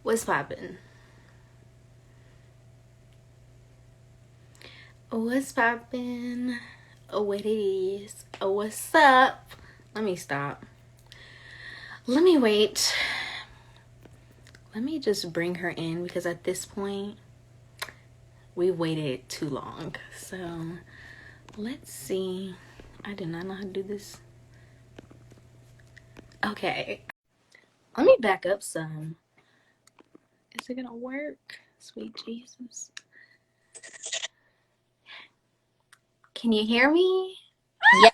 What's poppin'? What's poppin'? Oh, what it is? Oh, what's up? Let me stop. Let me wait. Let me just bring her in because at this point, we waited too long. So, let's see. I do not know how to do this. Okay. Let me back up some. Is it gonna work? Sweet Jesus. Can you hear me? Yeah.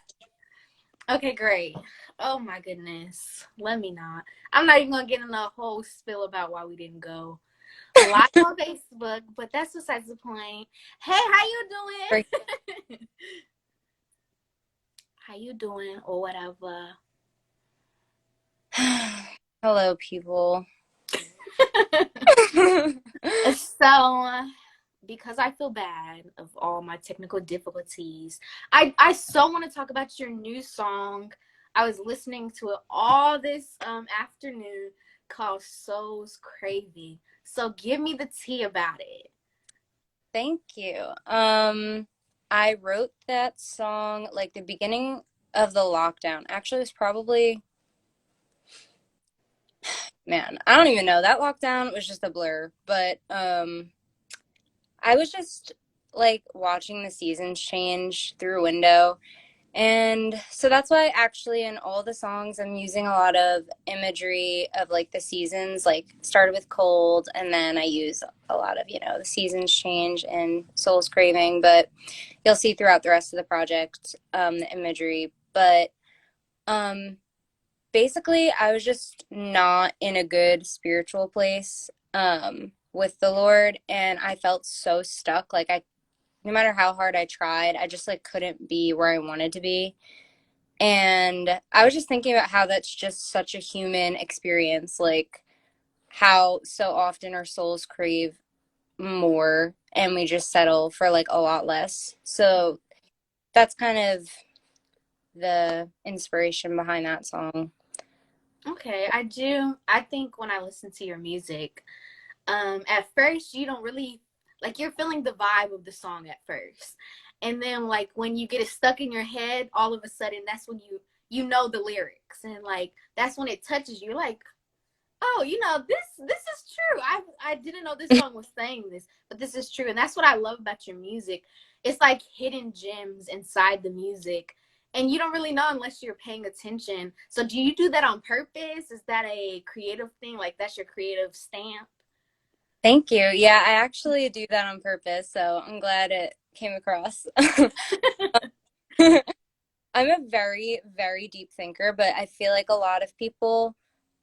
Okay, great. Oh my goodness. Let me not. I'm not even gonna get in a whole spill about why we didn't go live on Facebook, but that's besides the point. Hey, how you doing? How you doing or whatever? Hello, people. So, because I feel bad of all my technical difficulties, I so want to talk about your new song. I was listening to it all this afternoon called Soul's Craving. So give me the tea about it. Thank you. I wrote that song like the beginning of the lockdown. Actually, it was probably, man, I don't even know. That lockdown was just a blur, but I was just like watching the seasons change through a window. And so that's why actually in all the songs I'm using a lot of imagery of like the seasons, like started with cold and then I use a lot of, the seasons change and Soul's Craving, but you'll see throughout the rest of the project the imagery. But um basically I was just not in a good spiritual place with the Lord, and I felt so stuck. Like I no matter how hard I tried, I just like couldn't be where I wanted to be. And I was just thinking about how that's just such a human experience, like how so often our souls crave more and we just settle for like a lot less. So that's kind of the inspiration behind that song. Okay, I do. I think when I listen to your music, at first you don't really like you're feeling the vibe of the song at first. And then like when you get it stuck in your head, all of a sudden that's when you know the lyrics and like that's when it touches you. You're like, oh, this is true. I didn't know this song was saying this, but this is true. And that's what I love about your music. It's like hidden gems inside the music. And you don't really know unless you're paying attention. So do you do that on purpose? Is that a creative thing? Like that's your creative stamp? Thank you. Yeah, I actually do that on purpose, so I'm glad it came across. I'm a very, very deep thinker, but I feel like a lot of people,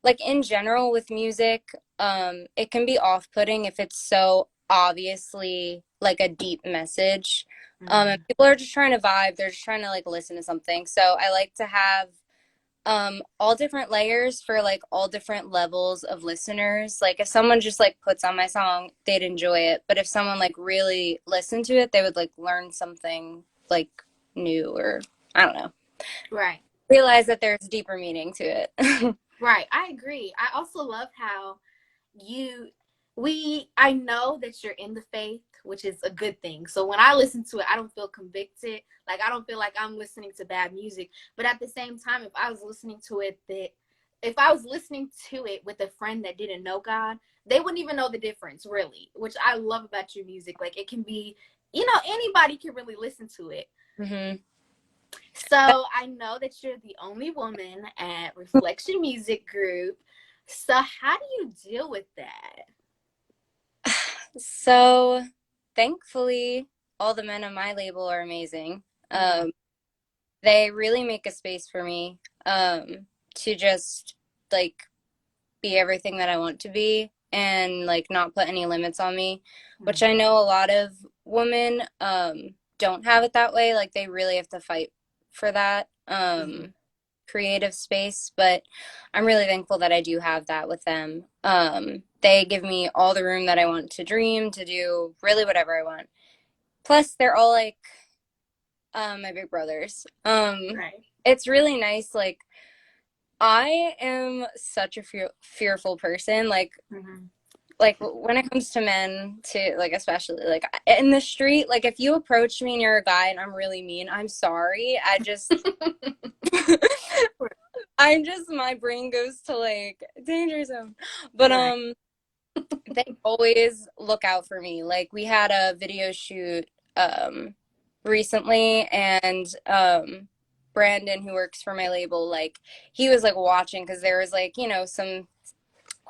like in general with music, it can be off-putting if it's so obviously like a deep message. And Mm. people are just trying to vibe, they're just trying to like listen to something. So I like to have all different layers for like all different levels of listeners. Like if someone just like puts on my song, they'd enjoy it. But if someone like really listened to it, they would like learn something like new, or I don't know, Right. realize that there's deeper meaning to it. Right. I agree. I also love how you I know that you're in the faith, which is a good thing. So when I listen to it, I don't feel convicted. Like I don't feel like I'm listening to bad music. But at the same time, if I was listening to it with a friend that didn't know God, they wouldn't even know the difference, really, which I love about your music. Like it can be, anybody can really listen to it. hmm So I know that you're the only woman at Reflection Music Group. So how do you deal with that? So thankfully, all the men on my label are amazing. Mm-hmm. They really make a space for me to just like be everything that I want to be and like not put any limits on me, which I know a lot of women don't have it that way. Like they really have to fight for that Mm-hmm. creative space, but I'm really thankful that I do have that with them. They give me all the room that I want to dream, to do really whatever I want. Plus, they're all like my big brothers. Right. It's really nice. Like I am such a fearful person. Like Mm-hmm. like when it comes to men too, like especially like in the street, like if you approach me and you're a guy and I'm really mean, I'm sorry. I just I'm just my brain goes to like danger zone. But Right. they always look out for me. Like we had a video shoot recently and Brandon who works for my label like he was like watching because there was like, you know, some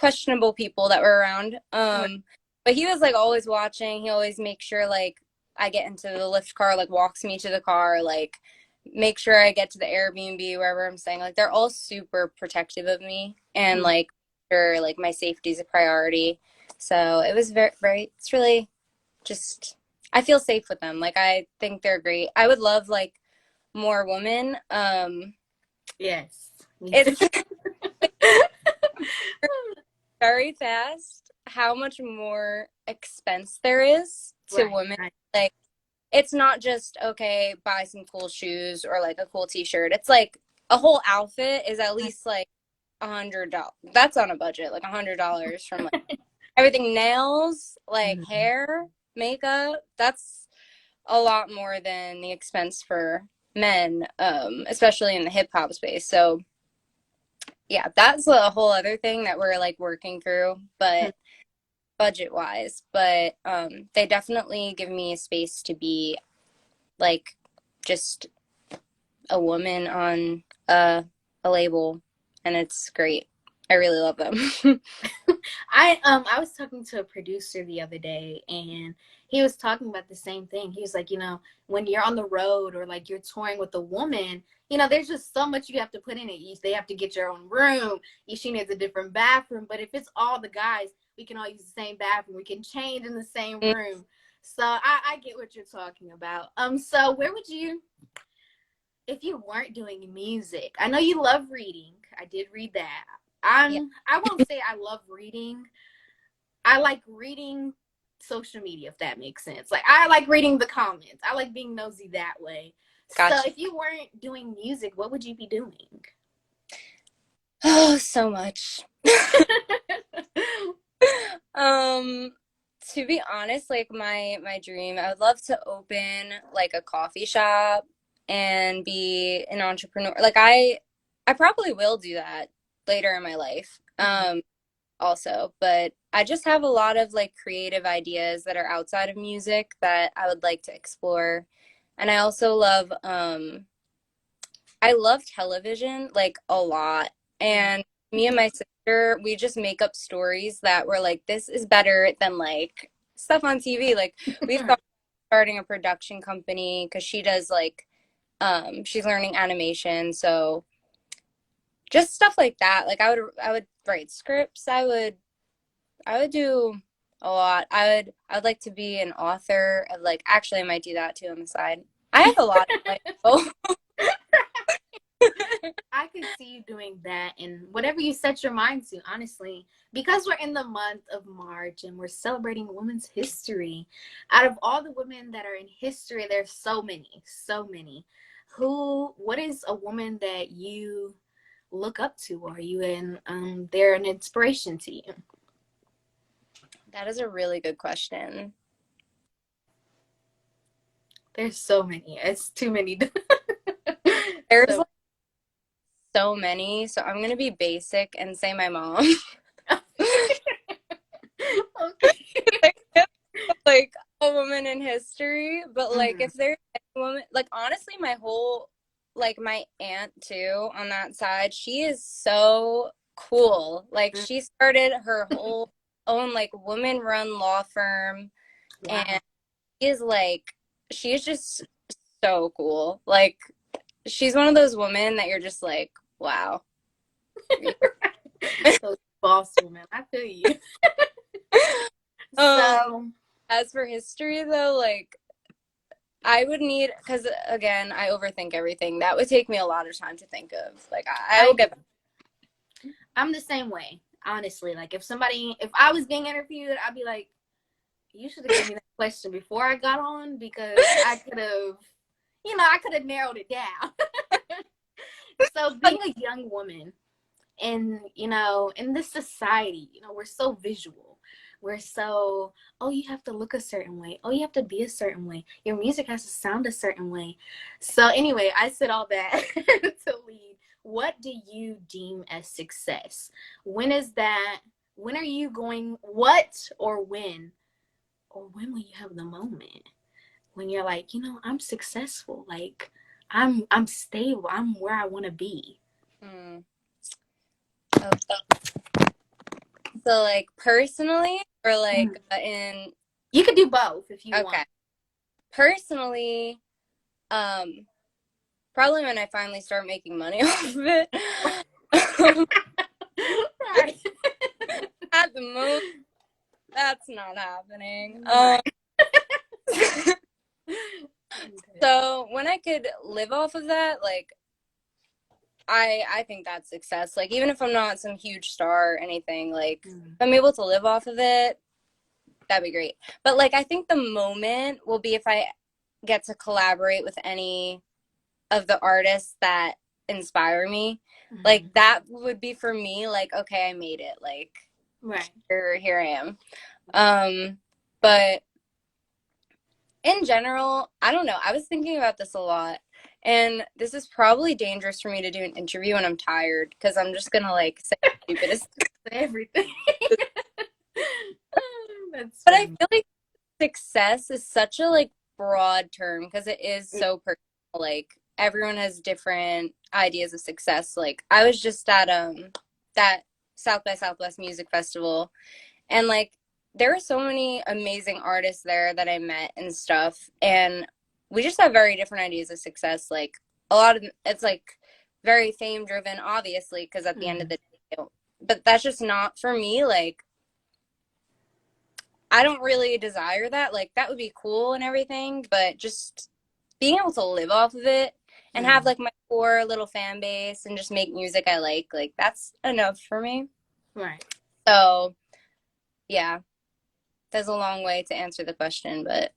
questionable people that were around. Right. But he was like always watching. He always makes sure like I get into the lift car, like walks me to the car, like make sure I get to the Airbnb wherever I'm staying. Like they're all super protective of me and Mhm. like sure like my safety is a priority. So it was very it's really just I feel safe with them. Like I think they're great. I would love like more women. Yes. Me too. It's very fast how much more expense there is to Right. women. Right. Like, it's not just, okay, buy some cool shoes or like a cool t shirt. It's like a whole outfit is at least like $100. That's on a budget, like $100 from like everything nails, like Mhm. hair, makeup. That's a lot more than the expense for men, especially in the hip hop space. So, yeah, that's a whole other thing that we're like working through. But budget wise, but they definitely give me a space to be like just a woman on a label, and it's great. I really love them. I was talking to a producer the other day and he was talking about the same thing. He was like, when you're on the road or like you're touring with a woman, there's just so much you have to put in it. They have to get your own room. She needs a different bathroom. But if it's all the guys, we can all use the same bathroom. We can change in the same room. So I get what you're talking about. So where would you, if you weren't doing music? I know you love reading. I did read that. Yeah, I won't say I love reading. I like reading social media, if that makes sense. Like I like reading the comments. I like being nosy that way. So gotcha. if you weren't doing music, what would you be doing? Oh, so much. um, to be honest, like my dream, I would love to open like a coffee shop and be an entrepreneur. Like I probably will do that later in my life. Also, but I just have a lot of like creative ideas that are outside of music that I would like to explore. And I also I love television like a lot. And me and my sister, we just make up stories that were like, this is better than like stuff on TV. Like we've thought of starting a production company because she does like she's learning animation. So just stuff like that. Like I would write scripts. I would do a lot. I would like to be an author. I'd like actually I might do that too on the side. I have a lot of like oh I could see you doing that and whatever you set your mind to, honestly, because we're in the month of March and we're celebrating women's history. Out of all the women that are in history, there's so many, so many. What is a woman that you look up to? Are you they're an inspiration to you? that is a really good question. There's so many. It's too many. There's So like so many, so I'm gonna be basic and say my mom. okay. Like a woman in history, but like Mhm. if there's any woman, like honestly, my whole like my aunt too on that side, she is so cool. Like she started her whole own like woman-run law firm, Wow. and she is like she's just so cool. Like she's one of those women that you're just like, wow. Those boss women. I feel you. Um, So as for history though, like I would need because again, I overthink everything. That would take me a lot of time to think of. Like I I will do. get I'm the same way, honestly. Like if I was being interviewed, I'd be like, you should have given me that question before I got on because I could have narrowed it down. So being a young woman and in this society, we're so visual. we're so, oh, you have to look a certain way. Oh, you have to be a certain way. Your music has to sound a certain way. So anyway, I said all that to lead. What do you deem as success? When is that? When are you going? What or when? Or when will you have the moment when you're like, I'm successful. Like I'm stable. I'm where I want to be. Hmm. Oh, so like personally or Mhm. like in You could do both if you want. okay. Personally, um probably when I finally start making money off of it. Right. At the moment, that's not happening. Right. So when I could live off of that, like I think that's success. Like even if I'm not some huge star or anything, like Mm. if I'm able to live off of it, that'd be great. But like I think the moment will be if I get to collaborate with any of the artists that inspire me. Like Mhm. that would be for me like okay, I made it. Like Right. here I am. But in general, I don't know. I was thinking about this a lot. And this is probably dangerous for me to do an interview when I'm tired because I'm just gonna like say the stupidest. Everything. That's But I funny. feel like success is such a like broad term because it is so personal. Like everyone has different ideas of success. Like I was just at that South by Southwest Music Festival and like there were so many amazing artists there that I met and stuff. And we just have very different ideas of success. Like a lot of it's like very fame driven, obviously, because at the end of Mhm. the day, but that's just not for me. Like I don't really desire that. Like that would be cool and everything, but just being able to live off of it and have Mhm. like my core little fan base and just make music I like that's enough for me. Right. So yeah, that's a long way to answer the question, but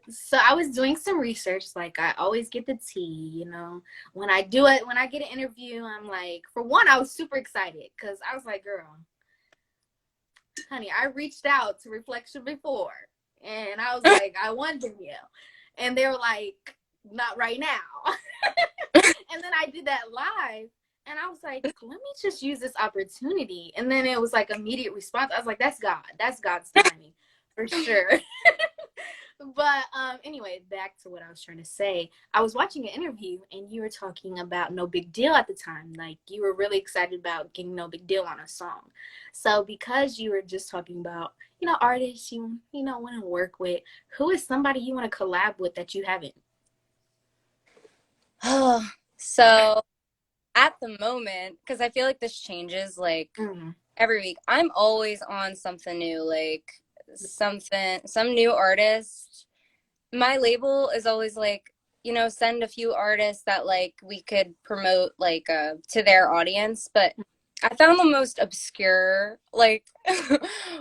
So I was doing some research. Like I always get the tea. When I do it, when I get an interview, I'm like, for one, I was super excited because I was like, girl, honey, I reached out to Reflection before, and I was like, I want Danielle, and they were like, not right now. And then I did that live, and I was like, let me just use this opportunity. And then it was like immediate response. I was like, that's God. That's God's timing for sure. But anyway, back to what I was trying to say. I was watching an interview and you were talking about No Big Deal at the time. Like you were really excited about getting No Big Deal on a song. So because you were just talking about, artists you want to work with, who is somebody you want to collab with that you haven't? so at the moment, because I feel like this changes like Mm. every week, I'm always on something new, like some new artist. My label is always like, send a few artists that like we could promote like to their audience, but I found the most obscure, like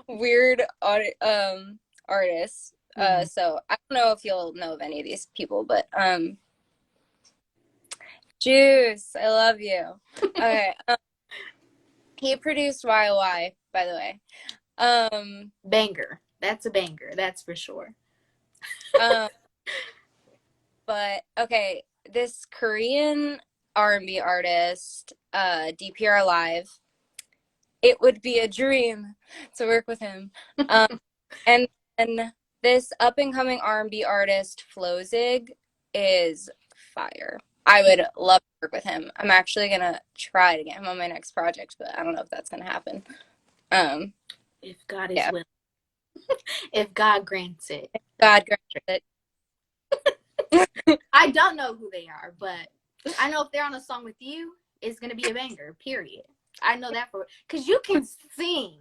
weird artists. Mm. So I don't know if you'll know of any of these people, but Juice, I love you. Okay, he produced YY, by the way. Banger. That's a banger. That's for sure. Um, but okay, this Korean R&B artist, DPR Live. It would be a dream to work with him. Um, and then this up and coming R&B artist, Flozig, is fire. I would love to work with him. I'm actually gonna try to get him on my next project, but I don't know if that's gonna happen. Um, If God is yeah, willing. If God grants it. That's God grant it. I don't know who they are, but I know if they're on a song with you, it's gonna be a banger. Period. I know that for because you can sing.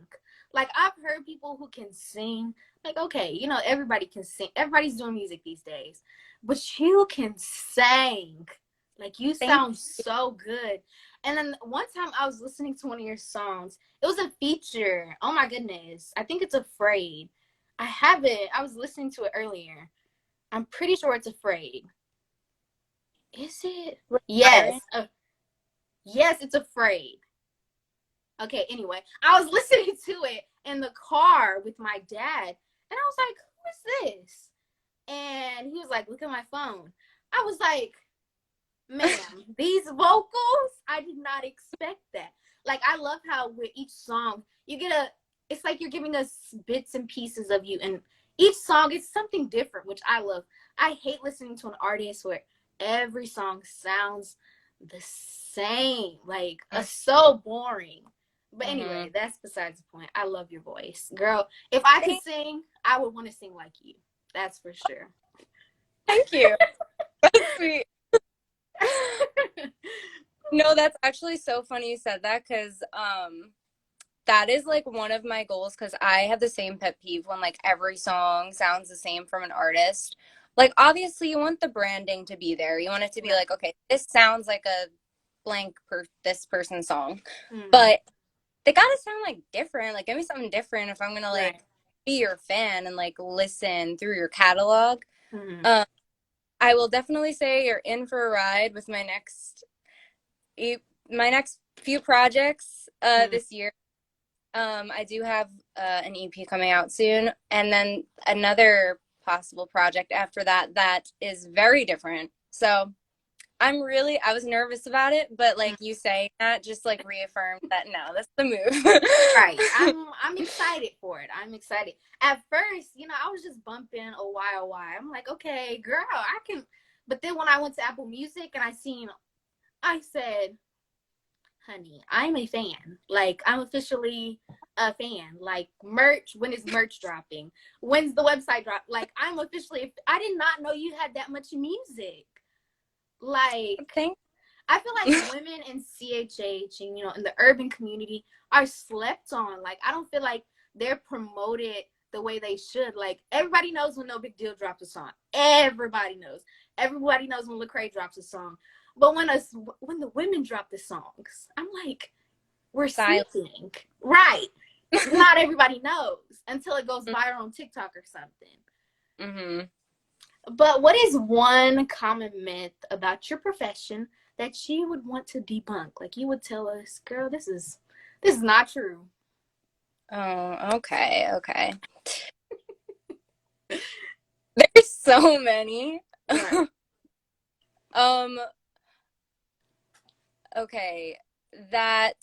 Like I've heard people who can sing. Like okay, everybody can sing. Everybody's doing music these days, but you can sing. Like you Thank sound so good. And then one time I was listening to one of your songs. It was a feature. Oh my goodness. I think it's Afraid. I have it. I was listening to it earlier. I'm pretty sure it's Afraid. Is it? you, Yes. Byron. Yes, it's Afraid. Okay, anyway, I was listening to it in the car with my dad, and I was like, who is this? And he was like, look at my phone. I was like, ma'am, these vocals, I did not expect that. Like, I love how with each song, you get it's like you're giving us bits and pieces of you. And each song is something different, which I love. I hate listening to an artist where every song sounds the same. Like, so boring. But Mm-hmm. anyway, that's besides the point. I love your voice. Girl, if I could Thank, sing, I would want to sing like you. That's for sure. thank you. That's sweet. No, that's actually so funny you said that because that is like one of my goals because I have the same pet peeve when like every song sounds the same from an artist. Like obviously you want the branding to be there. You want it to be Right. like, okay, this sounds like a blank this person's song. Mm, But they gotta sound like different. Like give me something different if I'm gonna right. like be your fan and like listen through your catalog. Mm, Um, I will definitely say you're in for a ride with my next few projects mm. this year. I do have an EP coming out soon, and then another possible project after that that is very different. So I was nervous about it, but like you saying that just like reaffirmed that no, that's the move. Right. I'm excited for it. I'm excited. At first, I was just bumping a why. I'm like, okay, girl, I can. But then when I went to Apple Music and I said, honey, I'm a fan. Like, I'm officially a fan. Like, merch, when is merch dropping? When's the website drop? Like, I did not know you had that much music. Like, Thank I feel like women in CHH and in the urban community are slept on. Like, I don't feel like they're promoted the way they should. Like, everybody knows when No Big Deal drops a song. Everybody knows. Everybody knows when Lecrae drops a song. But when the women drop the songs, I'm like, we're silence. sleeping. Right. Not everybody knows until it goes viral on TikTok or something. Mm-hmm. But what is one common myth about your profession that you would want to debunk? Like you would tell us, girl, this is not true. Oh, okay, okay. There's so many. Right. um, okay, that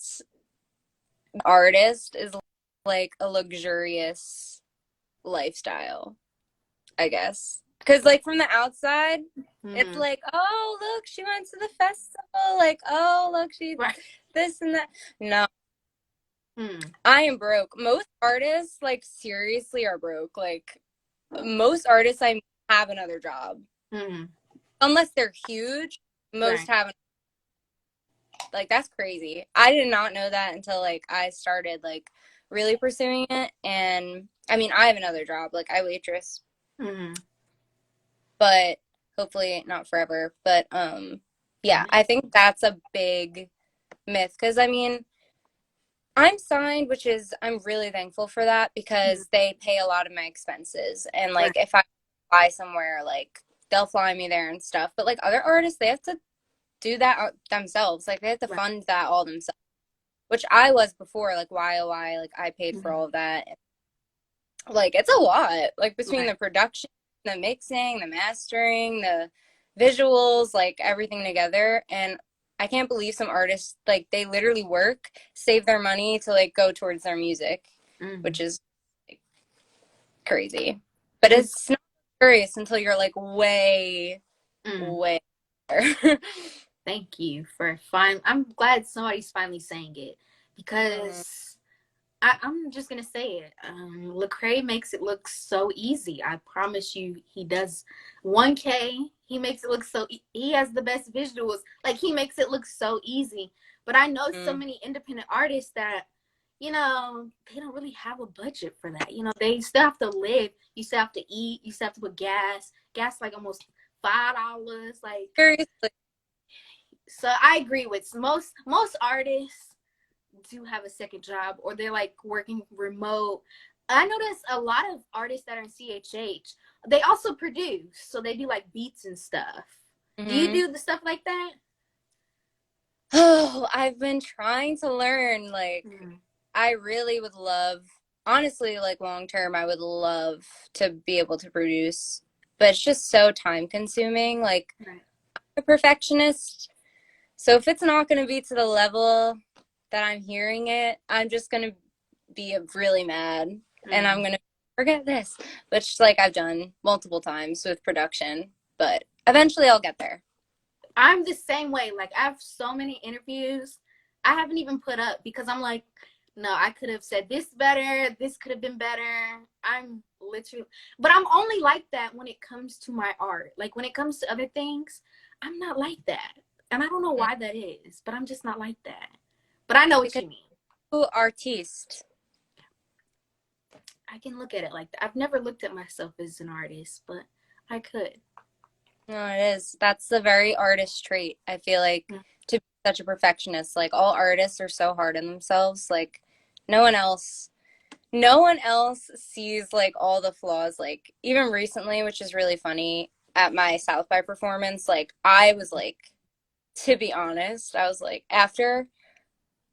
artist is like a luxurious lifestyle, I guess. Because, like, from the outside, it's Mm-hmm. like, oh, look, she went to the festival. Like, oh, look, she Right. this and that. No, Mm-hmm. I am broke. Most artists, like, seriously are broke. Like, most artists I have another job. Mm-hmm. Unless they're huge, most Right. have like that's crazy. I did not know that until like I started like really pursuing it. And I mean, I have another job, like I waitress, Mm-hmm. but hopefully not forever. But yeah, I think that's a big myth because I mean, I'm signed, which is I'm really thankful for that Mm-hmm. because they pay a lot of my expenses. And Right. like if I fly somewhere, like they'll fly me there and stuff. But like other artists, they have to do that themselves. Like they have to Right. fund that all themselves, which I was before, like YOI, like I paid for Mm-hmm. all of that. Like it's a lot, like between Right. the production, the mixing, the mastering, the visuals, like everything together. And I can't believe some artists, like they literally work, save their money to like go towards their music, Mm-hmm. which is like, crazy. But It's, it's not curious until you're like way, mm, way there. thank you for I'm glad somebody's finally saying it Mhm. because I'm just gonna say it. Lecrae makes it look so easy. I promise you, he does. 1K, he makes it look so. He has the best visuals. Like he makes it look so easy. But I know so many independent artists that, they don't really have a budget for that. They still have to live. You still have to eat. You still have to put gas. Gas like almost $5. Like Seriously. so, I agree with most artists do have a second job or they're like working remote. I notice a lot of artists that are in CHH, they also produce. So they do like beats and stuff. Do you Hmm. do the stuff like that? Oh, I've been trying to learn. Like, Mm, I really would love, honestly, like long term, I would love to be able to produce, but it's just so time consuming. Like, right. a perfectionist. So if it's not going to be to the level that I'm hearing it, I'm just going to be really mad and I'm Mm. going to forget this, which like I've done multiple times with production, but eventually I'll get there. I'm the same way. Like I have so many interviews I haven't even put up because I'm like, no, I could have said this better. This could have been better. I'm literally, but I'm only like that when it comes to my art. Like when it comes to other things, I'm not like that. And I don't know why that is, but I'm just not like that. But I know what Because you mean. you artiste. I can look at it like that. I've never looked at myself as an artist, but I could. No, it is. That's the very artist trait. I feel like Mm, to be such a perfectionist, like all artists are so hard on themselves. Like no one else no one else sees like all the flaws. Like even recently, which is really funny, at my South by performance, like I was like, to be honest, I was like, after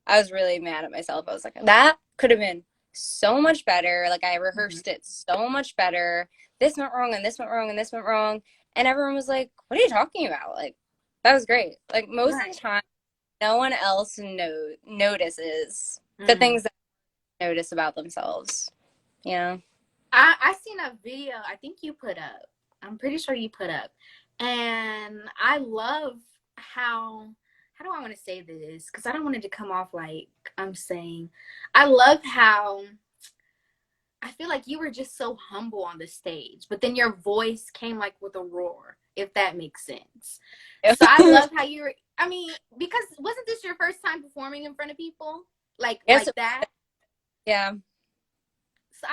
I was really mad at myself. I was like, that could have been so much better. Like I mhm. rehearsed it so much better. This went wrong and this went wrong and this went wrong. And everyone was like, what are you talking about? Like that was great. Like most of Right. the time, no one else notices the Mm. things that they notice about themselves. Yeah. I seen a video I think you put up. I'm pretty sure you put up. And I love how do I want to say this? Because I don't want it to come off like I'm saying. I love how I feel like you were just so humble on the stage, but then your voice came like with a roar, if that makes sense. So I love how you're I mean, because wasn't this your first time performing in front of people? Yes. Like that? Yeah. So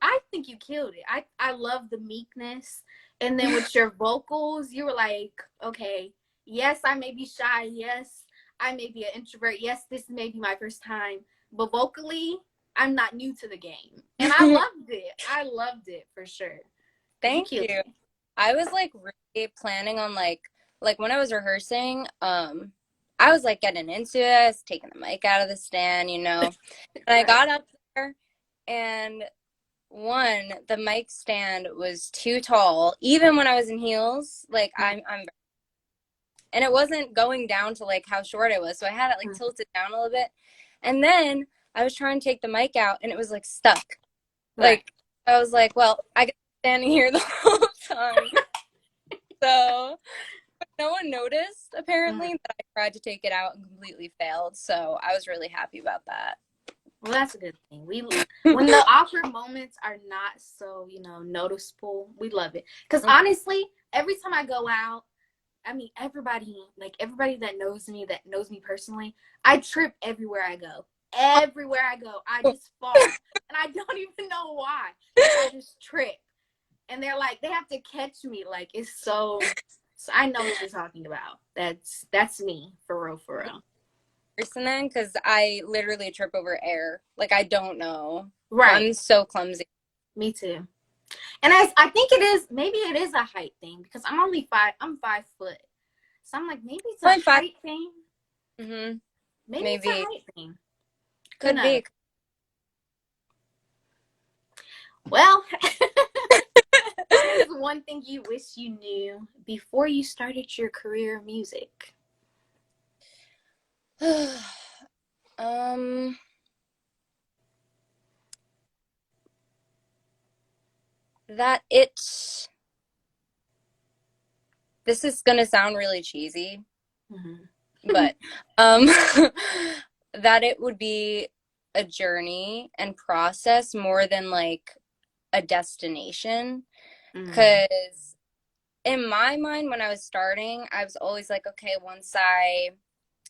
I think you killed it. I love the meekness. And then with your vocals, you were like, okay, yes, I may be shy. Yes, I may be an introvert. Yes, this may be my first time. But vocally, I'm not new to the game. And I loved it. I loved it for sure. You Thank killed you. it. I was like really planning on like when I was rehearsing, I was like getting into it, I was taking the mic out of the stand, you know. And I Right. got up there and one, the mic stand was too tall, even when I was in heels. Like I'm and it wasn't going down to like how short I was. So I had it like Mm-hmm. tilted down a little bit. And then I was trying to take the mic out and it was like stuck. Right. Like I was like, well, I get standing here the whole time. So no one noticed Mm-hmm. apparently that I tried to take it out and completely failed. So I was really happy about that. Well, that's a good thing. We when the awkward moments are not so noticeable, we love it. Because honestly, every time I go out, I mean, everybody that knows me personally, I trip everywhere I go. Everywhere I go, I just fall. And I don't even know why. Like, I just trip. And they're like, they have to catch me. Like, it's so I know what you're talking about. That's me, for real, for real. Person then because I literally trip over air. Like I don't know. Right. I'm so clumsy. Me too. And I think maybe it is a height thing because I'm 5 foot. So I'm like, maybe it's a Only five. height thing. Mm-hmm. Maybe it's a Maybe height thing. Who could knows? be. Well, what is one thing you wish you knew before you started your career in music? um, that it. This is gonna sound really cheesy, Mm-hmm. but that it would be a journey and process more than like a destination. Mm-hmm. Because in my mind, when I was starting, I was always like, okay, once I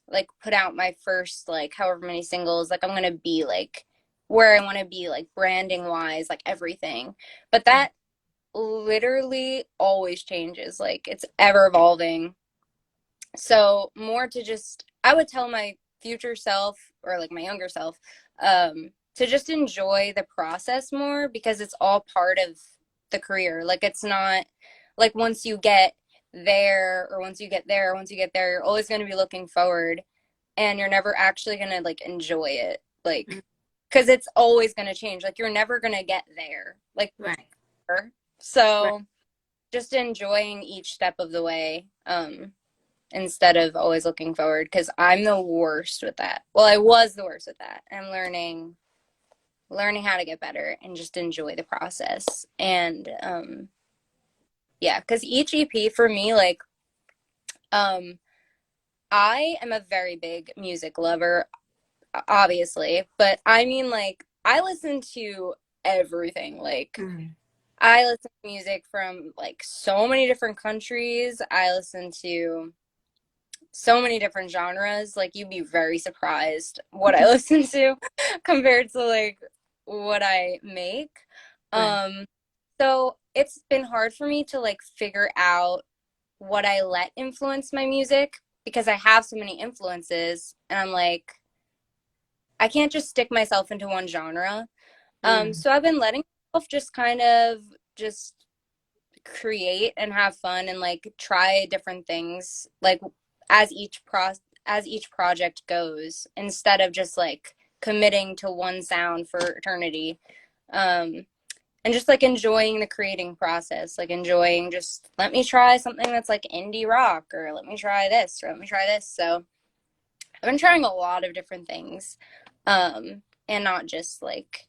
like put out my first like however many singles, like I'm gonna be like where I want to be, like branding wise, like everything. But that literally always changes. Like it's ever evolving. So more to just, I would tell my future self or like my younger self, to just enjoy the process more because it's all part of the career. Like it's not like once you get there or once you get there, you're always going to be looking forward. and you're never actually going to like enjoy it. Like, because it's always going to change. Like, you're never going to get there. Like, Right. Right. so just enjoying each step of the way, instead of always looking forward, because I'm the worst with that. Well, I was the worst with that. I'm learning how to get better and just enjoy the process. And yeah, because each EP for me, like, um I am a very big music lover, obviously, but I mean, like, I listen to everything. Like, Mm. I listen to music from like so many different countries. I listen to so many different genres. Like, you'd be very surprised what I listen to compared to like what I make. Right. Um, so it's been hard for me to like figure out what I let influence my music because I have so many influences, and I'm like, I can't just stick myself into one genre. Mm. So I've been letting myself just kind of just create and have fun and like try different things like as each project goes, instead of just like committing to one sound for eternity. Um, and just like enjoying the creating process, like enjoying just let me try something that's like indie rock, or let me try this, or let me try this. So I've been trying a lot of different things, and not just like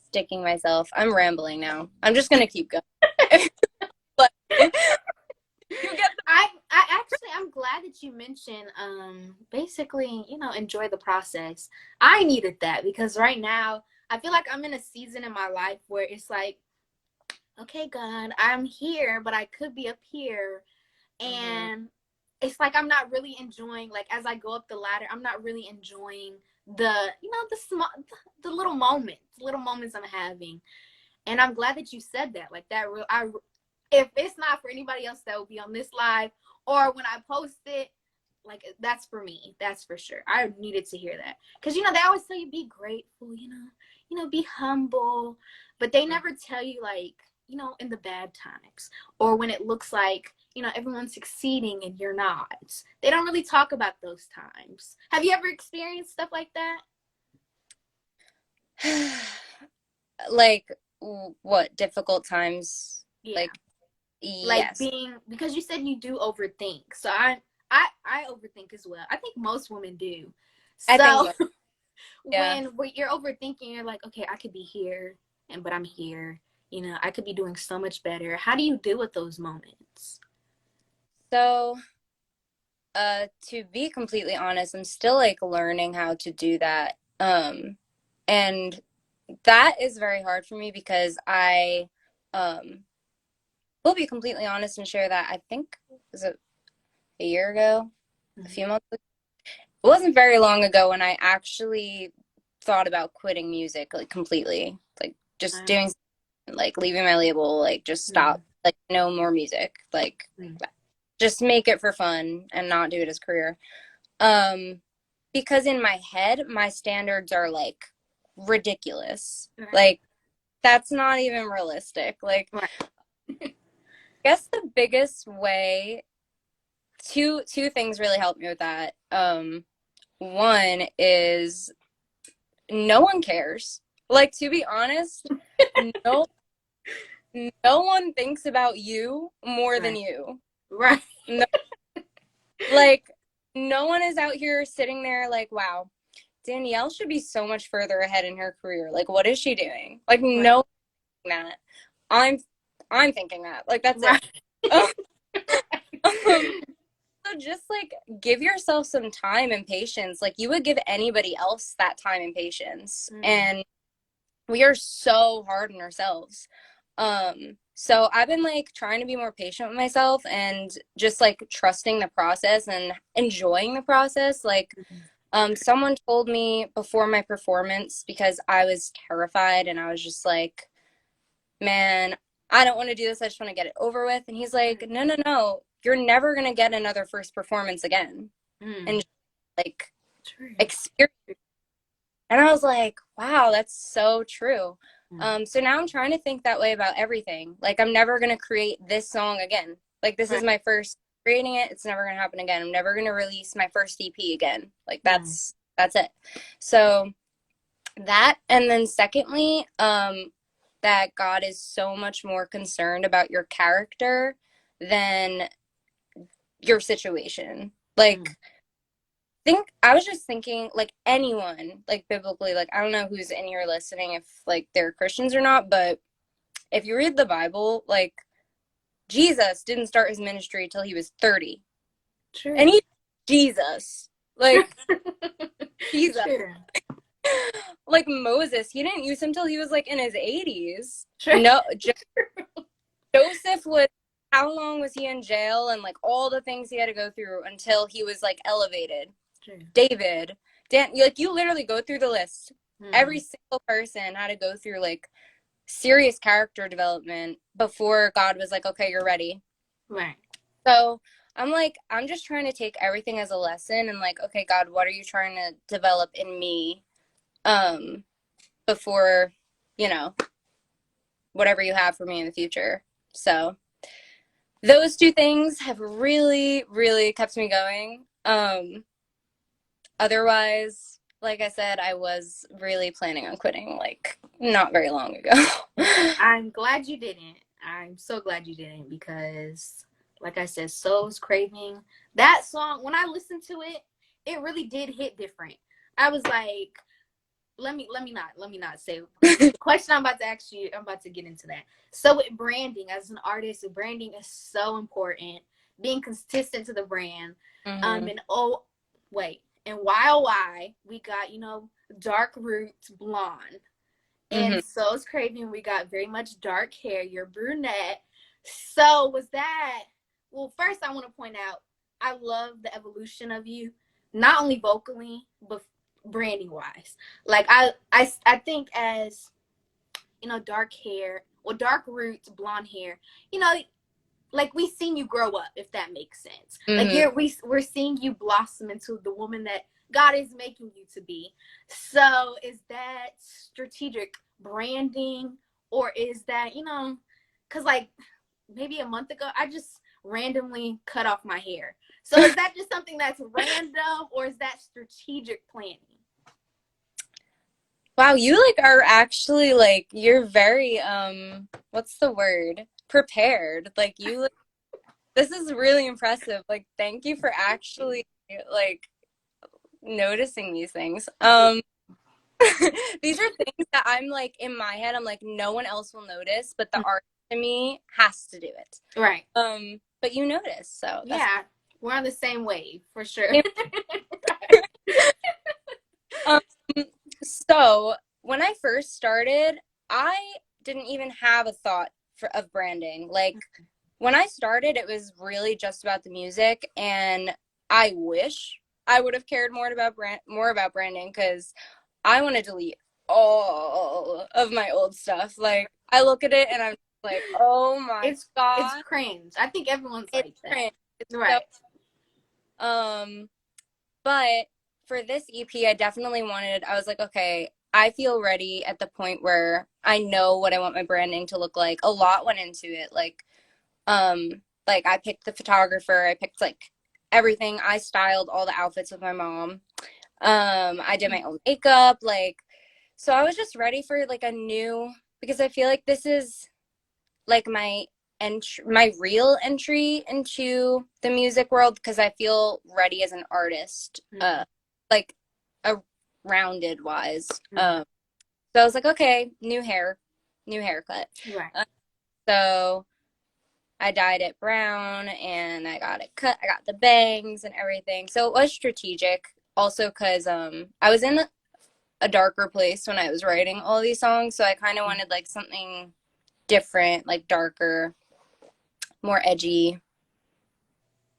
sticking myself. I'm rambling now. I'm just gonna keep going. But you get I'm glad that you mentioned basically, enjoy the process. I needed that because right now I feel like I'm in a season in my life where it's like, okay, God, I'm here, but I could be up here. the mm-hmm. And it's like I'm not really enjoying, like, as I go up the ladder, I'm not really enjoying the small, the little moments I'm having. And I'm glad that you said that. Like, that real I if it's not for anybody else that will be on this live or when I post it, like, that's for me. That's for sure. I needed to hear that. Because, they always tell you be grateful, be humble. But they never tell you, like, in the bad times or when it looks like, everyone's succeeding and you're not. They don't really talk about those times. Have you ever experienced stuff like that? Like, what difficult times? Yeah. Like, Like, yes, because you said you do overthink. So I overthink as well. I think most women do. I think So yeah. when you're overthinking, you're like, okay, I could be here, but I'm here. I could be doing so much better. How do you deal with those moments? So, to be completely honest, I'm still like learning how to do that. And that is very hard for me because I um will be completely honest and share that I think, was it a year ago, a Mm-hmm. few months ago? It wasn't very long ago when I actually thought about quitting music like completely, like just doing like leaving my label, like just stop, like no more music, like just make it for fun and not do it as a career. Um, because in my head, my standards are like ridiculous. Right. Like, that's not even realistic. Like, Right. I guess the biggest way, two things really helped me with that. One is no one cares. Like, to be honest, no no one thinks about you more than Right. you. Right. No, like, no one is out here sitting there like, wow, Danielle should be so much further ahead in her career. Like, what is she doing? Like, Right. no, that. I'm I'm thinking that. Like, that's it. Right. So just like give yourself some time and patience. Like, you would give anybody else that time and patience. Mm. And we are so hard on ourselves. So I've been like trying to be more patient with myself and just like trusting the process and enjoying the process. Like, someone told me before my performance, because I was terrified and I was just like, man, I don't want to do this. I just want to get it over with. And he's like, no, no, no. You're never going to get another first performance again. And Mm. just, like, True. experience. And I was like, wow, that's so true. Mm. So now I'm trying to think that way about everything. Like, I'm never going to create this song again. Like, this is Right. my first. creating it, it's never gonna happen again. I'm never gonna release my first EP again. Like Right. that's it. So that, and then secondly, that God is so much more concerned about your character than your situation. Mm. Like, think I was just thinking, like, anyone, like, biblically, like, I don't know who's in here listening, if like they're Christians or not, but if you read the Bible, like, Jesus didn't start his ministry till he was 30. And True. he Jesus. Like, Jesus. True. Like Moses, he didn't use him till he was like in his 80s. True. No, Joseph was, how long was he in jail, and like all the things he had to go through until he was like elevated. True. David, Dan, like you literally go through the list. Every Mm. single person had to go through like serious character development before God was like, okay, you're ready. Right. So I'm like, I'm just trying to take everything as a lesson and like, okay, God, what are you trying to develop in me? Before, you know, whatever you have for me in the future. So those two things have really, really kept me going. Otherwise, like I said, I was really planning on quitting like not very long ago. I'm glad you didn't. I'm so glad you didn't because, like I said, Soul's Craving. That song, when I listened to it, it really did hit different. I was like, let me not say the question I'm about to ask you. I'm about to get into that. So with branding, as an artist, branding is so important. Being consistent to the brand. Mm-hmm. And oh wait, and YOY, we got dark roots blonde. Mm-hmm. And Soul's Craving, we got very much dark hair. You're brunette. So was that? Well, first I want to point out I love the evolution of you, not only vocally but branding wise. Like I think as dark hair or dark roots, blonde hair. You know, like we seen you grow up, if that makes sense. Like Mm-hmm. we're seeing you blossom into the woman that God is making you to be. So is that strategic branding, or is that because like maybe a month ago I just randomly cut off my hair. So is that just something that's random, or is that strategic planning? Wow, you like are actually like you're very what's the word? Prepared. Like you, this is really impressive. Like thank you for actually like noticing these things. These are things that I'm like in my head, I'm like no one else will notice, but the art to me has to do it. Right. But you notice, so that's Yeah, we're on the same wave for sure. um so when I first started, I didn't even have a thought of branding. Like when I started, it was really just about the music, and I wish I would have cared more about branding because I want to delete all of my old stuff. Like I look at it and I'm like, oh my It's god, cringe. I think everyone's it's like that. cringe. It's so Right. um. But for this EP, I definitely wanted. I was like, okay, I feel ready at the point where I know what I want my branding to look like. A lot went into it, like I picked the photographer, I picked like everything. I styled all the outfits with my mom. I did my own makeup, like so I was just ready for like a new, because I feel like this is like my real entry into the music world because I feel ready as an artist, Mm-hmm. like a rounded wise. Mm-hmm. So I was like, okay, new haircut. Right. Uh, so I dyed it brown and I got it cut. I got the bangs and everything. So it was strategic. Also, because I was in a darker place when I was writing all these songs, so I kind of wanted like something different, like darker, more edgy.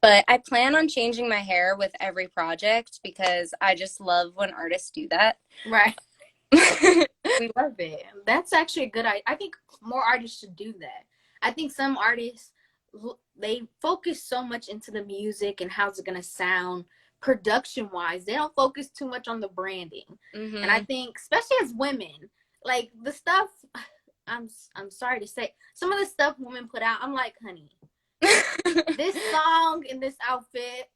But I plan on changing my hair with every project because I just love when artists do that. Right. We love it. That's actually a good idea. I think more artists should do that. I think some artists they focus so much into the music and how's it gonna sound production wise. They don't focus too much on the branding. And I Mm-hmm. think, especially as women, like the stuff I'm sorry to say, some of the stuff women put out, I'm like, honey, This song and this outfit,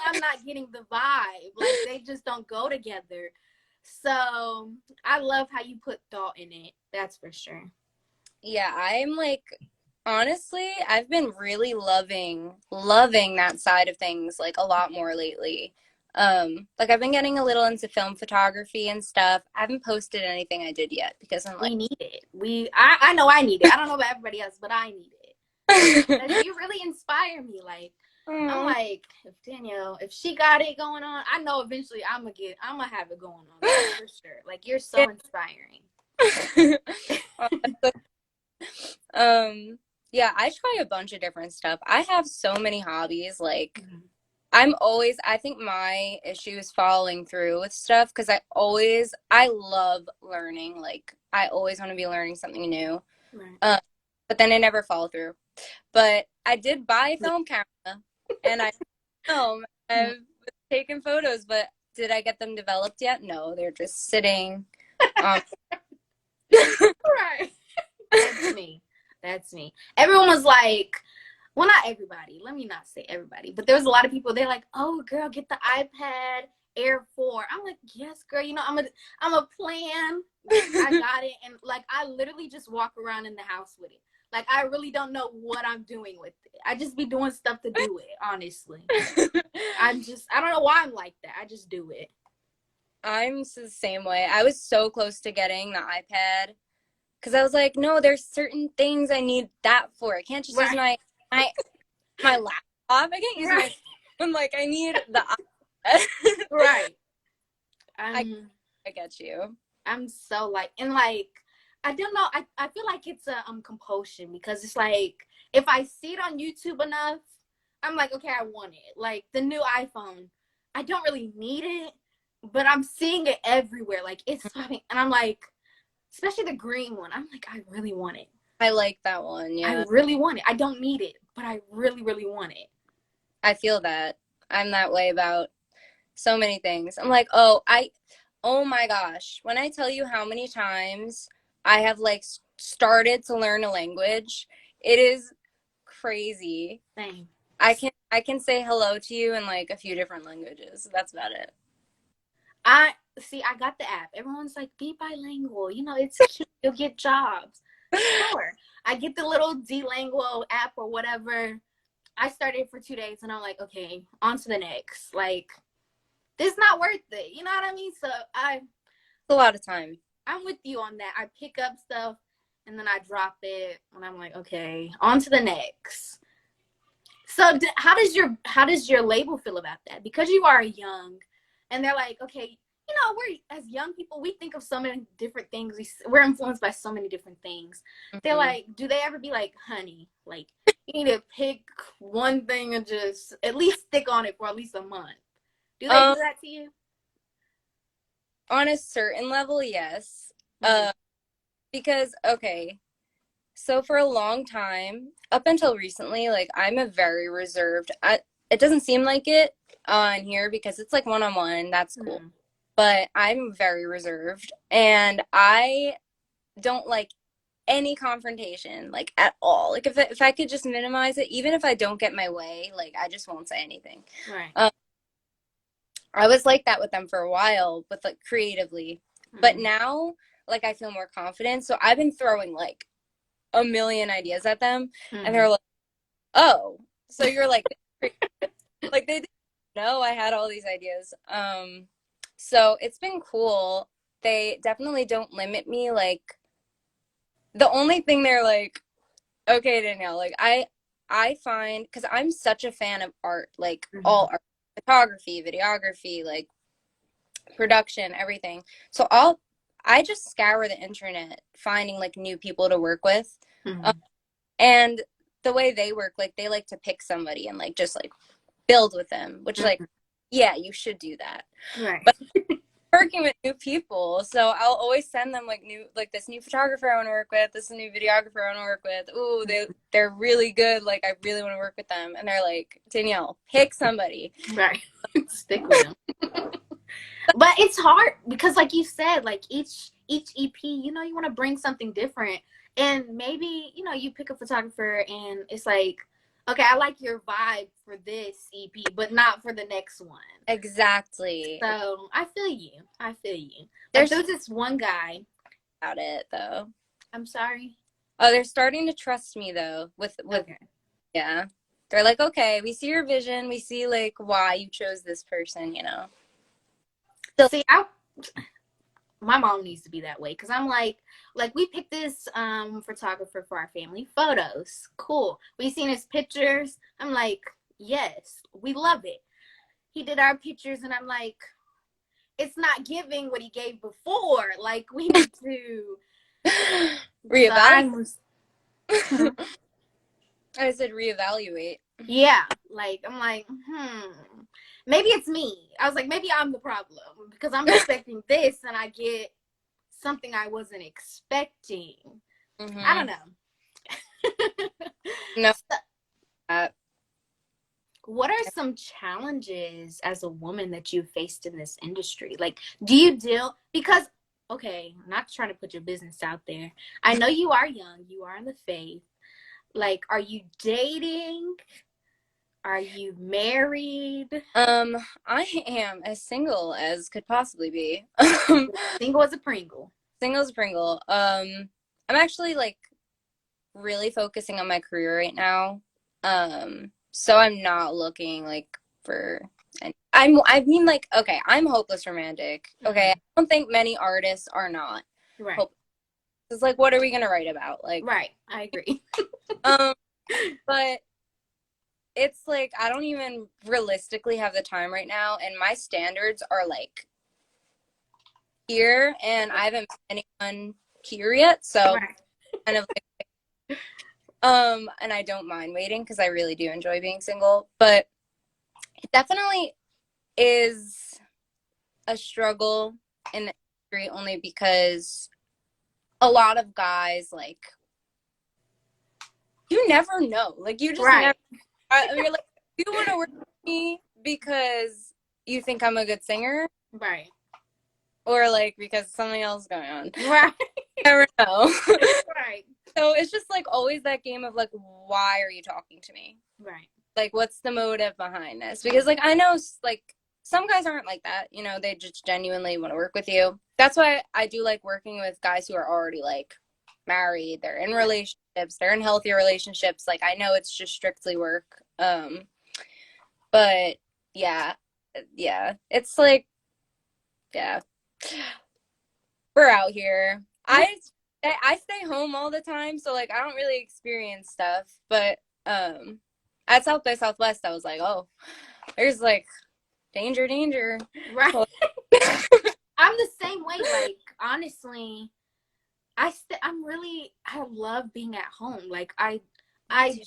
I'm not getting the vibe. Like they just don't go together. So I love how you put thought in it. That's for sure. Yeah, I'm like honestly, I've been really loving that side of things like a lot more lately. Like I've been getting a little into film photography and stuff. I haven't posted anything I did yet because I'm like We need it. I know I need it. I don't know about everybody else, but I need it. Because you really inspire me. Like I'm oh, like, if Danielle, if she got it going on, I know eventually I'm gonna have it going on. That's for sure. Like you're yeah. so inspiring. Oh, um yeah, I try a bunch of different stuff. I have so many hobbies. Like Mhm. I think my issue is following through with stuff because I love learning. Like, I always want to be learning something new. Right. Um, but then I never follow through. But I did buy a Yeah. film camera and I've taken photos, but did I get them developed yet? No, they're just sitting. Um, Right. That's me. That's me. Everyone was like, well, not everybody. Let me not say everybody, but there was a lot of people. They're like, "Oh, girl, get the iPad Air 4." I'm like, "Yes, girl. You know, I'm a plan. I got it." And like, I literally just walk around in the house with it. Like, I really don't know what I'm doing with it. I just be doing stuff to do it. Honestly, I don't know why I'm like that. I just do it. I'm the same way. I was so close to getting the iPad because I was like, no, there's certain things I need that for. I can't just use Right. my my laptop. I can't use my Right. phone. Like I need the iPad. Right. I I'm I get you. I'm so like, and like, I don't know. I feel like it's a compulsion because it's like if I see it on YouTube enough, I'm like, okay, I want it. Like the new iPhone, I don't really need it, but I'm seeing it everywhere. Like it's popping, and I'm like, especially the green one. I'm like, I really want it. I like that one. I Yeah, really want it. I don't need it, but I really, really want it. I feel that. I'm that way about so many things. I'm like, oh my gosh. When I tell you how many times I have like started to learn a language, it is crazy. Same. I can say hello to you in like a few different languages. That's about it. I see. I got the app. Everyone's like, be bilingual. You know, it's cute. You'll get jobs. Sure. I get the little Dlanguo app or whatever. I started for 2 days and I'm like, okay, on to the next. Like, this is not worth it. You know what I mean? So It's a lot of time. I'm with you on that. I pick up stuff and then I drop it and I'm like, okay, on to the next. So how does your label feel about that? Because you are young, and they're like, okay, you know, we're as young people, we think of so many different things. We're influenced by so many different things. They're Hmm. like, do they ever be like, honey, like you need to pick one thing and just at least stick on it for at least a month? Do they Um, do that to you? on a certain level, yes. Mm-hmm. Because okay, so for a long time, up until recently, like I'm a very reserved. It doesn't seem like it on here because it's like one on one. That's cool. Mm-hmm. But I'm very reserved, and I don't like any confrontation, like at all. Like if I could just minimize it, even if I don't get my way, like I just won't say anything. Right. Um, I was like that with them for a while, but like creatively. But Mm-hmm. now, like I feel more confident. So I've been throwing like a million ideas at them, and Mm-hmm. they're like, "Oh, so you're like they didn't know I had all these ideas." So it's been cool. They definitely don't limit me. Like the only thing they're like, "Okay, Danielle, like I find because I'm such a fan of art, like Mm-hmm. all art, photography, videography, like production, everything. So I just scour the internet finding like new people to work with. Um, Mm-hmm. and the way they work, like they like to pick somebody and like just like build with them, which like Mm-hmm. yeah, you should do that. Right. But working with new people, so I'll always send them like this new photographer I want to work with, this new videographer I want to work with. Ooh, they're really good. Like I really want to work with them, and they're like, Danielle, pick somebody. Right. Stick with them. But it's hard because like you said, like each EP, you know, you want to bring something different. And maybe, you know, you pick a photographer and it's like, Okay, I like your vibe for this EP, but not for the next one. Exactly. So I feel you. I feel you. Like There's there was this one guy. about it though. I'm sorry. Oh, they're starting to trust me though. With Okay. yeah. They're like, okay, we see your vision. We see like why you chose this person, you know. So, See, my mom needs to be that way because I'm like we picked this photographer for our family photos. Cool. We seen his pictures. I'm like, yes, we love it. He did our pictures, and I'm like, it's not giving what he gave before. Like we need to. So reevaluate. I was, hmm. I said reevaluate. Yeah, like I'm like, maybe it's me. I was like, maybe I'm the problem because I'm expecting this and I get something I wasn't expecting. I don't Mm-hmm. know. No. So, what are some challenges as a woman that you've faced in this industry? Like, do you deal because okay, not trying to put your business out there. I know you are young, you are in the faith. Like, are you dating? Are you married? Um, I am as single as could possibly be. Single as a Pringle. Single as a Pringle. I'm actually like really focusing on my career right now. So I'm not looking like for I mean like okay, I'm hopeless romantic. Okay. I Mm-hmm. don't think many artists are not. Right. Hope it's like what are we gonna write about? Like Right. I agree. um but it's like I don't even realistically have the time right now and my standards are like here and I haven't met anyone here yet, so Right. kind of and I don't mind waiting because I really do enjoy being single, but it definitely is a struggle in the industry only because a lot of guys like you never know. Like you just never Right. you're like you want to work with me because you think I'm a good singer Right. or like because something else is going on. Right. You never know. Right. So it's just like always that game of like why are you talking to me? Right. Like what's the motive behind this? Because like I know like some guys aren't like that, you know, they just genuinely want to work with you. That's why I do like working with guys who are already like married, they're in relationships, they're in healthy relationships. Like I know it's just strictly work. But yeah, yeah. It's like yeah. We're out here. I stay home all the time, so like I don't really experience stuff. But at South by Southwest, I was like, oh, there's like danger, danger. Right. Well, I'm the same way. Like honestly, I love being at home. Like I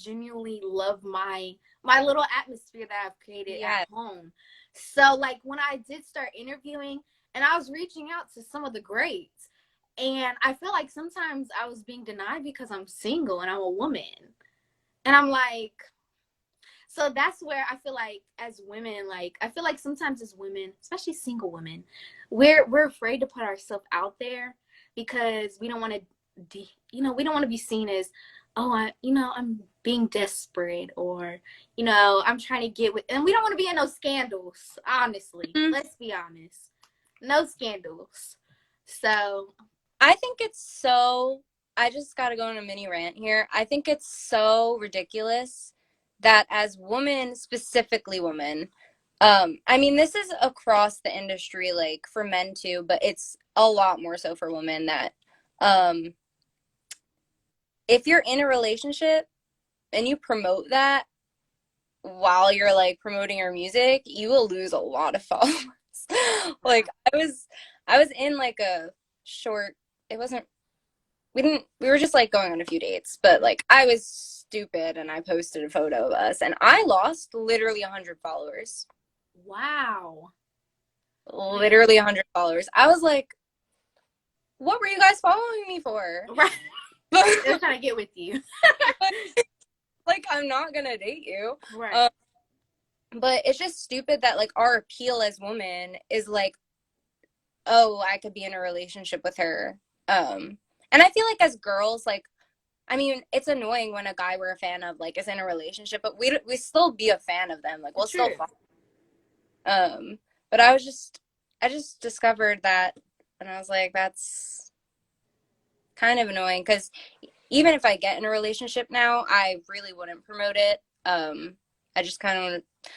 genuinely love my little atmosphere that I've created at yeah. home. So like when I did start interviewing and I was reaching out to some of the greats and I feel like sometimes I was being denied because I'm single and I'm a woman. And I'm like, so that's where I feel like as women, like I feel like sometimes as women, especially single women, we're afraid to put ourselves out there because we don't want to, we don't want to be seen as, oh, I'm being desperate or, I'm trying to get with, and we don't want to be in no scandals. Honestly, Mhm. let's be honest, no scandals. So I think it's so. I just got to go on a mini rant here. I think it's so ridiculous that as women, specifically women, I mean, this is across the industry, like for men too, but it's a lot more so for women that um, if you're in a relationship and you promote that while you're like promoting your music, you will lose a lot of followers. Like I was in like a short, it wasn't we were just like going on a few dates, but like I was stupid and I posted a photo of us and I lost literally 100 followers. wow, Literally 100 followers. I was like, what were you guys following me for? right? They're trying to get with you, Like I'm not gonna date you. right? But it's just stupid that like our appeal as women is like, oh, I could be in a relationship with her. And I feel like as girls, like I mean, it's annoying when a guy we're a fan of like is in a relationship, but we still be a fan of them. Like we'll still True. follow. But I just discovered that, and I was like, that's kind of annoying because even if I get in a relationship now, I really wouldn't promote it. I just kind of want to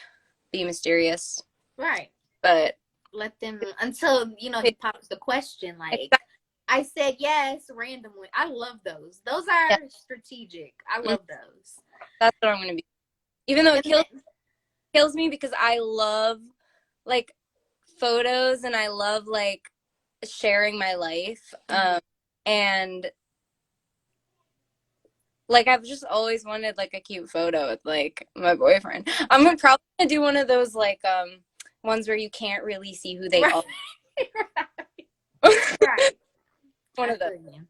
be mysterious, Right. but Let them until he pops the question like, exactly, I said yes randomly. I love those. Those yeah, are strategic. I mm, love those. that's what I'm gonna be. Even though it And then kills me because I love like photos and I love like sharing my life. mhm. And like I've just always wanted like a cute photo with like my boyfriend. I'm gonna probably gonna do one of those like ones where you can't really see who they Right. are. Right. One I of those. feel you. I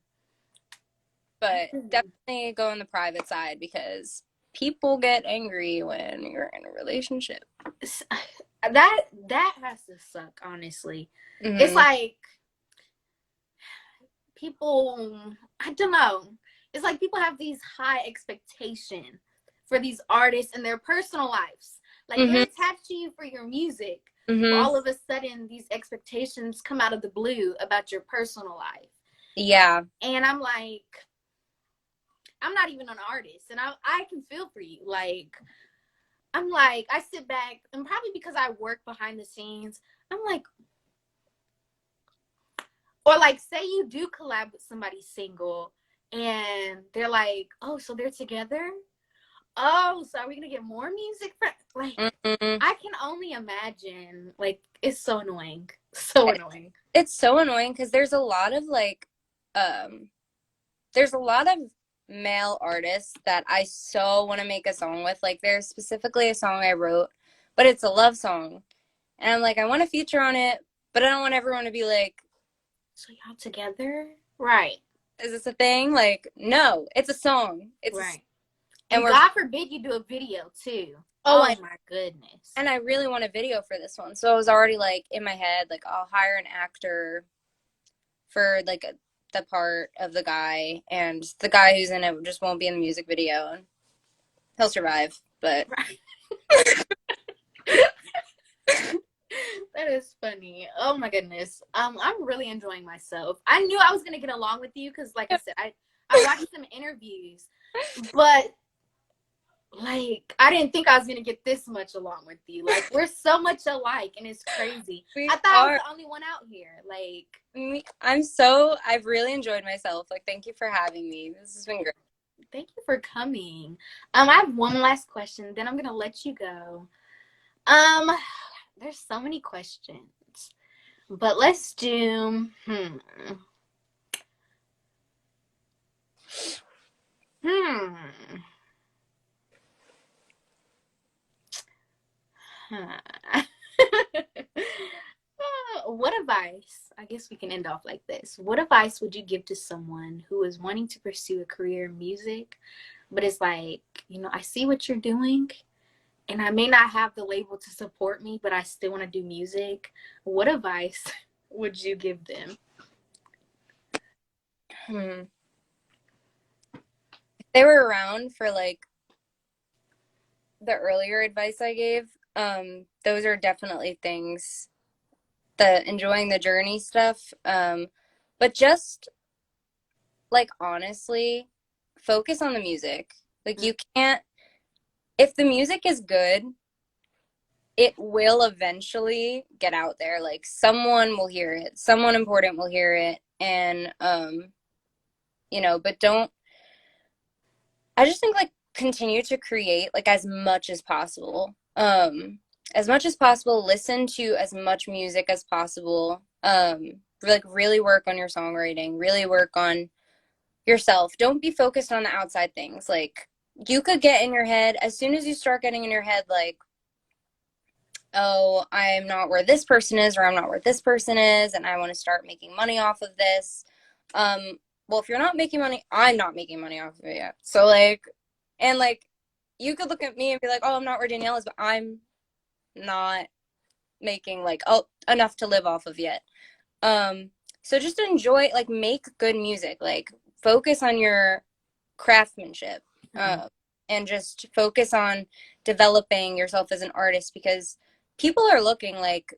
But feel you. definitely go on the private side because people get angry when you're in a relationship. That has to suck, honestly. It's Hmm. like people, I don't know. It's like people have these high expectations for these artists in their personal lives. Like they're Hmm. attached to you for your music, but Hmm. all of a sudden these expectations come out of the blue about your personal life. Yeah. And I'm like, I'm not even an artist, and I can feel for you. Like I'm like, I sit back, and probably because I work behind the scenes, I'm like, or like, say you do collab with somebody single, and they're like, oh, so they're together? Oh, so are we gonna get more music for like? Hmm. I can only imagine. Like, it's so annoying, so annoying. It's so annoying because there's a lot of like, um, there's a lot of male artists that I so want to make a song with. Like, there's specifically a song I wrote, but it's a love song. And I'm like, I want to feature on it, but I don't want everyone to be like, So y'all together, right? is this a thing? Like, no, it's a song. Right. And And we're, God forbid you do a video too. oh, Oh my goodness. and I really want a video for this one. So I was already like in my head, like, I'll hire an actor for like the part of the guy, and the guy who's in it just won't be in the music video, and he'll survive. But Right. That is funny. Oh my goodness. I'm really enjoying myself. I knew I was gonna get along with you because, like I said, I watched some interviews, but like I didn't think I was gonna get this much along with you. Like we're so much alike, and it's crazy. we I thought I was are. the only one out here. Like, I've really enjoyed myself. Like, thank you for having me. This has been great. thank you for coming. I have one last question, then I'm gonna let you go. Um, there's so many questions, but let's do. Hmm. Huh. What advice? I guess we can end off like this. What advice would you give to someone who is wanting to pursue a career in music, but it's like, I see what you're doing, and I may not have the label to support me, but I still want to do music. What advice would you give them? Hmm. If they were around for like the earlier advice I gave, those are definitely things, the enjoying the journey stuff. But just like honestly, focus on the music. Like you can't, if the music is good, it will eventually get out there. Like someone will hear it, someone important will hear it, and but don't. I just think like continue to create like as much as possible. As much as possible, listen to as much music as possible. Like really work on your songwriting, really work on yourself. Don't be focused on the outside things. Like you could get in your head as soon as you start getting in your head like, oh, I'm not where this person is, or I'm not where this person is, and I want to start making money off of this. Well, if you're not making money, I'm not making money off of it yet. So like, and like, you could look at me and be like, oh, I'm not where Danielle is, but I'm not making like enough to live off of yet. So just enjoy, like, make good music, like focus on your craftsmanship, Mm-hmm. and just focus on developing yourself as an artist because people are looking like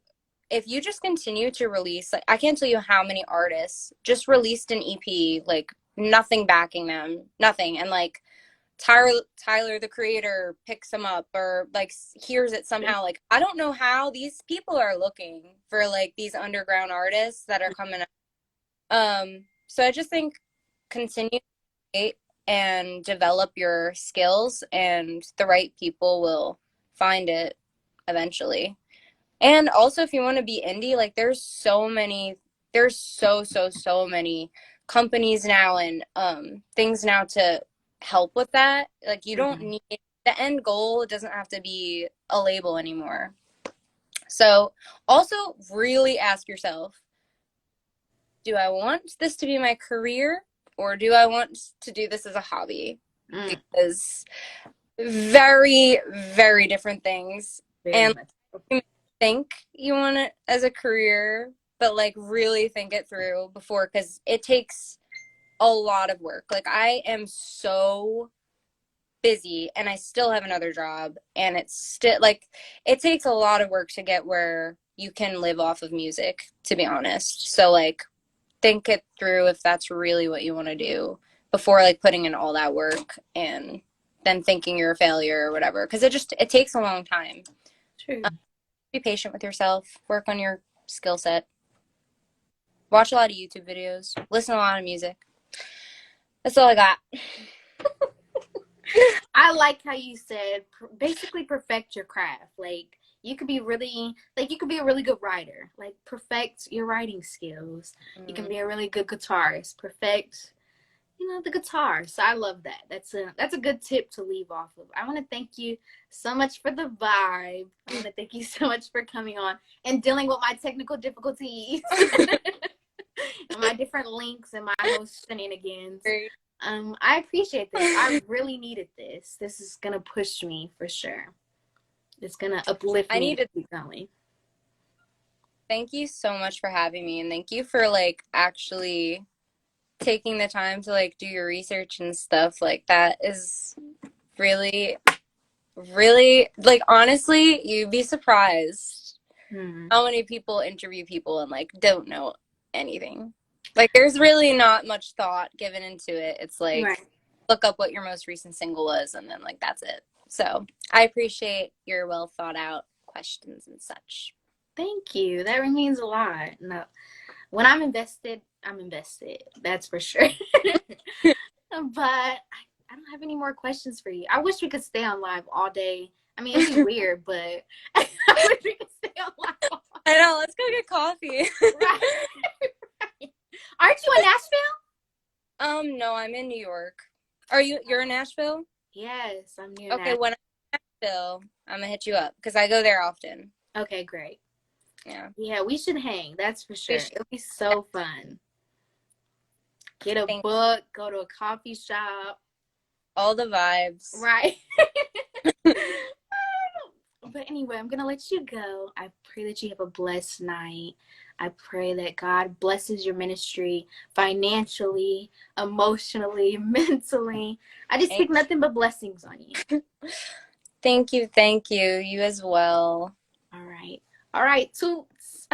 if you just continue to release, like I can't tell you how many artists just released an EP, like nothing backing them, nothing, and like Tyler the creator picks them up or like hears it somehow. Like I don't know how these people are looking for like these underground artists that are coming up. So I just think continue to create and develop your skills, and the right people will find it eventually. And also, if you want to be indie, like there's so many companies now and things now to help with that. Like you don't Mm-hmm. need the end goal, it doesn't have to be a label anymore. So also really ask yourself, do I want this to be my career or do I want to do this as a hobby? Mm, Because very, very different things. very And much. you think you want it as a career, but like really think it through before because it takes a lot of work. Like I am so busy and I still have another job and it's still like it takes a lot of work to get where you can live off of music, to be honest. So like think it through if that's really what you want to do before like putting in all that work and then thinking you're a failure or whatever because it takes a long time. True. Be patient with yourself, work on your skill set, watch a lot of YouTube videos, listen to a lot of music. That's all I got. I like how you said basically perfect your craft. Like you could be really like you could be a really good writer. Like perfect your writing skills. You can Mm. be a really good guitarist. Perfect, the guitar. So I love that. That's a good tip to leave off of. I want to thank you so much for the vibe. I want to thank you so much for coming on and dealing with my technical difficulties and my different links and my host shenanigans. Great. I appreciate this. I really needed this. This is gonna push me for sure. It's gonna uplift I me need to to keep going. thank you so much for having me and thank you for like actually taking the time to like do your research and stuff. Like that is really, really like honestly, you'd be surprised Hmm. how many people interview people and like don't know anything. Like there's really not much thought given into it. It's like Right. look up what your most recent single was and then like that's it. So I appreciate your well thought out questions and such. Thank you. That means a lot. No, when I'm invested. That's for sure. But I don't have any more questions for you. I wish we could stay on live all day. I mean, it'd be weird, but I wish we could stay on live all I know, let's go get coffee. right. Right. Aren't you in Nashville? No, I'm in New York. You're in Nashville? Yes, I'm near Okay, Nashville. when I'm in Nashville, I'm gonna hit you up because I go there often. Okay, great. Yeah. Yeah, we should hang. That's for We sure. should It'll be so fun. Get a think book, go to a coffee shop. all the vibes. Right. But anyway, I'm going to let you go. I pray that you have a blessed night. I pray that God blesses your ministry financially, emotionally, mentally. I just speak nothing but blessings on you. Thank you, thank you. You as well. All right. All right, toots.